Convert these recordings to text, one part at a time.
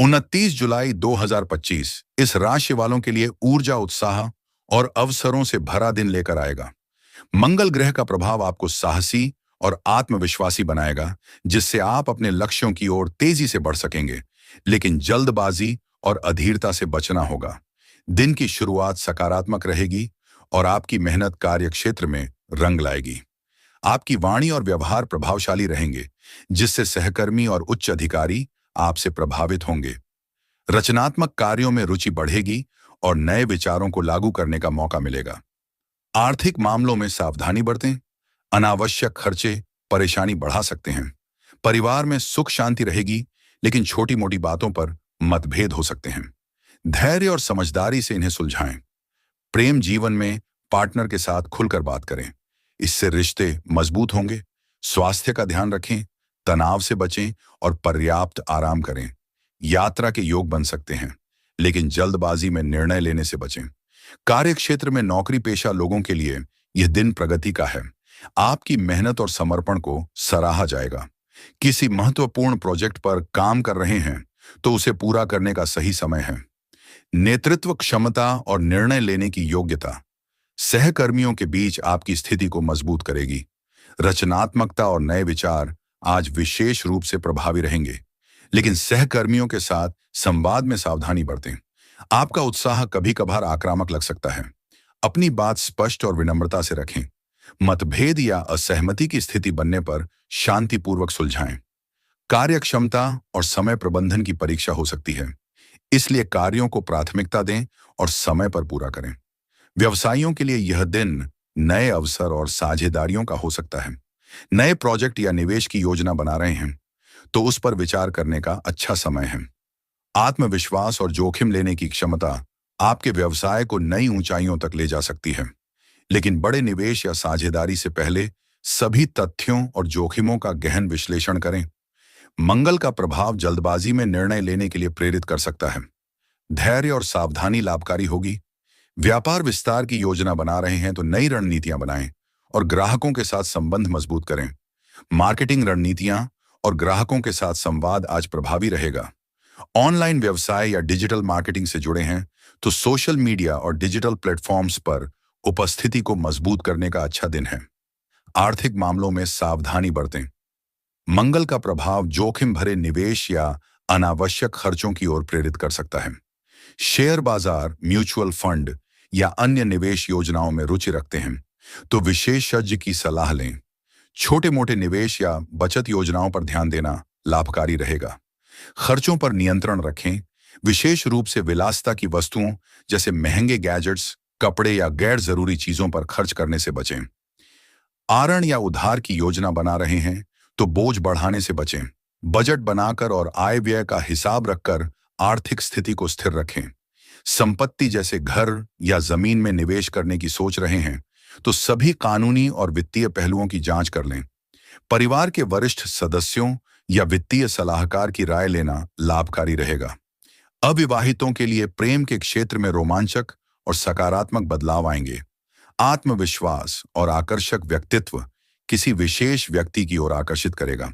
29 जुलाई 2025 इस राशि वालों के लिए ऊर्जा, उत्साह और अवसरों से भरा दिन लेकर आएगा। मंगल ग्रह का प्रभाव आपको साहसी और आत्मविश्वासी बनाएगा, जिससे आप अपने लक्ष्यों की ओर तेजी से बढ़ सकेंगे। लेकिन जल्दबाजी और अधीरता से बचना होगा। दिन की शुरुआत सकारात्मक रहेगी और आपकी मेहनत कार्य क्षेत्र में रंग लाएगी। आपकी वाणी और व्यवहार प्रभावशाली रहेंगे, जिससे सहकर्मी और उच्च अधिकारी आपसे प्रभावित होंगे। रचनात्मक कार्यों में रुचि बढ़ेगी और नए विचारों को लागू करने का मौका मिलेगा। आर्थिक मामलों में सावधानी बरतें। अनावश्यक खर्चे परेशानी बढ़ा सकते हैं। परिवार में सुख शांति रहेगी, लेकिन छोटी मोटी बातों पर मतभेद हो सकते हैं। धैर्य और समझदारी से इन्हें सुलझाएं। प्रेम जीवन में पार्टनर के साथ खुलकर बात करें, इससे रिश्ते मजबूत होंगे। स्वास्थ्य का ध्यान रखें, तनाव से बचें और पर्याप्त आराम करें। यात्रा के योग बन सकते हैं, लेकिन जल्दबाजी में निर्णय लेने से बचें। कार्यक्षेत्र में नौकरी पेशा लोगों के लिए यह दिन प्रगति का है। आपकी मेहनत और समर्पण को सराहा जाएगा। किसी महत्वपूर्ण प्रोजेक्ट पर काम कर रहे हैं तो उसे पूरा करने का सही समय है। नेतृत्व क्षमता और निर्णय लेने की योग्यता सहकर्मियों के बीच आपकी स्थिति को मजबूत करेगी। रचनात्मकता और नए विचार आज विशेष रूप से प्रभावी रहेंगे, लेकिन सहकर्मियों के साथ संवाद में सावधानी बरतें। आपका उत्साह कभी कभार आक्रामक लग सकता है। अपनी बात स्पष्ट और विनम्रता से रखें। मतभेद या असहमति की स्थिति बनने पर शांतिपूर्वक सुलझाएं। कार्यक्षमता और समय प्रबंधन की परीक्षा हो सकती है, इसलिए कार्यों को प्राथमिकता दें और समय पर पूरा करें। व्यवसायियों के लिए यह दिन नए अवसर और साझेदारियों का हो सकता है। नए प्रोजेक्ट या निवेश की योजना बना रहे हैं तो उस पर विचार करने का अच्छा समय है। आत्मविश्वास और जोखिम लेने की क्षमता आपके व्यवसाय को नई ऊंचाइयों तक ले जा सकती है, लेकिन बड़े निवेश या साझेदारी से पहले सभी तथ्यों और जोखिमों का गहन विश्लेषण करें। मंगल का प्रभाव जल्दबाजी में निर्णय लेने के लिए प्रेरित कर सकता है। धैर्य और सावधानी लाभकारी होगी। व्यापार विस्तार की योजना बना रहे हैं तो नई रणनीतियां बनाएं और ग्राहकों के साथ संबंध मजबूत करें। मार्केटिंग रणनीतियां और ग्राहकों के साथ संवाद आज प्रभावी रहेगा। ऑनलाइन व्यवसाय या डिजिटल मार्केटिंग से जुड़े हैं तो सोशल मीडिया और डिजिटल प्लेटफॉर्म्स पर उपस्थिति को मजबूत करने का अच्छा दिन है। आर्थिक मामलों में सावधानी बरतें। मंगल का प्रभाव जोखिम भरे निवेश या अनावश्यक खर्चों की ओर प्रेरित कर सकता है। शेयर बाजार, म्यूचुअल फंड या अन्य निवेश योजनाओं में रुचि रखते हैं तो विशेषज्ञ की सलाह लें। छोटे मोटे निवेश या बचत योजनाओं पर ध्यान देना लाभकारी रहेगा। खर्चों पर नियंत्रण रखें, विशेष रूप से विलासिता की वस्तुओं जैसे महंगे गैजेट्स, कपड़े या गैर जरूरी चीजों पर खर्च करने से बचें। आरण या उधार की योजना बना रहे हैं तो बोझ बढ़ाने से बचें। बजट बनाकर और आय व्यय का हिसाब रखकर आर्थिक स्थिति को स्थिर रखें। संपत्ति जैसे घर या जमीन में निवेश करने की सोच रहे हैं तो सभी कानूनी और वित्तीय पहलुओं की जांच कर लें। परिवार के वरिष्ठ सदस्यों या वित्तीय सलाहकार की राय लेना लाभकारी रहेगा। अविवाहितों के लिए प्रेम के क्षेत्र में रोमांचक और सकारात्मक बदलाव आएंगे। आत्मविश्वास और आकर्षक व्यक्तित्व किसी विशेष व्यक्ति की ओर आकर्षित करेगा।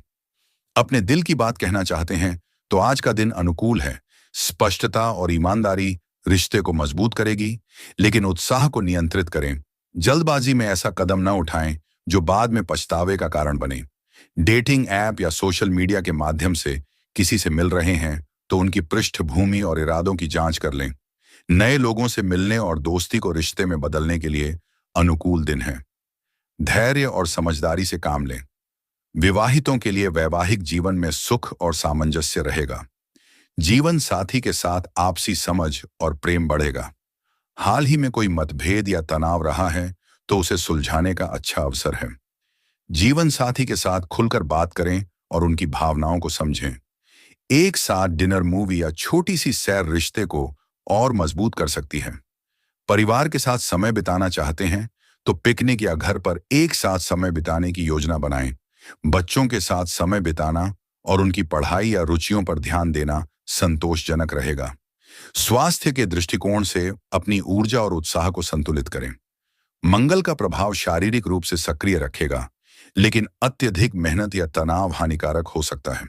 अपने दिल की बात कहना चाहते हैं तो आज का दिन अनुकूल है। स्पष्टता और ईमानदारी रिश्ते को मजबूत करेगी, लेकिन उत्साह को नियंत्रित करें। जल्दबाजी में ऐसा कदम न उठाएं जो बाद में पछतावे का कारण बने। डेटिंग ऐप या सोशल मीडिया के माध्यम से किसी से मिल रहे हैं तो उनकी पृष्ठभूमि और इरादों की जांच कर लें। नए लोगों से मिलने और दोस्ती को रिश्ते में बदलने के लिए अनुकूल दिन है। धैर्य और समझदारी से काम लें। विवाहितों के लिए वैवाहिक जीवन में सुख और सामंजस्य रहेगा। जीवन साथी के साथ आपसी समझ और प्रेम बढ़ेगा। हाल ही में कोई मतभेद या तनाव रहा है तो उसे सुलझाने का अच्छा अवसर है। जीवन साथी के साथ खुलकर बात करें और उनकी भावनाओं को समझें। एक साथ डिनर, मूवी या छोटी सी सैर रिश्ते को और मजबूत कर सकती है। परिवार के साथ समय बिताना चाहते हैं तो पिकनिक या घर पर एक साथ समय बिताने की योजना बनाएं। बच्चों के साथ समय बिताना और उनकी पढ़ाई या रुचियों पर ध्यान देना संतोषजनक रहेगा। स्वास्थ्य के दृष्टिकोण से अपनी ऊर्जा और उत्साह को संतुलित करें। मंगल का प्रभाव शारीरिक रूप से सक्रिय रखेगा, लेकिन अत्यधिक मेहनत या तनाव हानिकारक हो सकता है।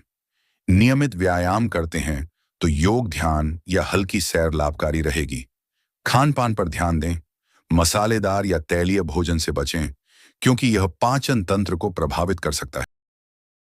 नियमित व्यायाम करते हैं तो योग, ध्यान या हल्की सैर लाभकारी रहेगी। खान पान पर ध्यान दें। मसालेदार या तैलीय भोजन से बचें, क्योंकि यह पाचन तंत्र को प्रभावित कर सकता है।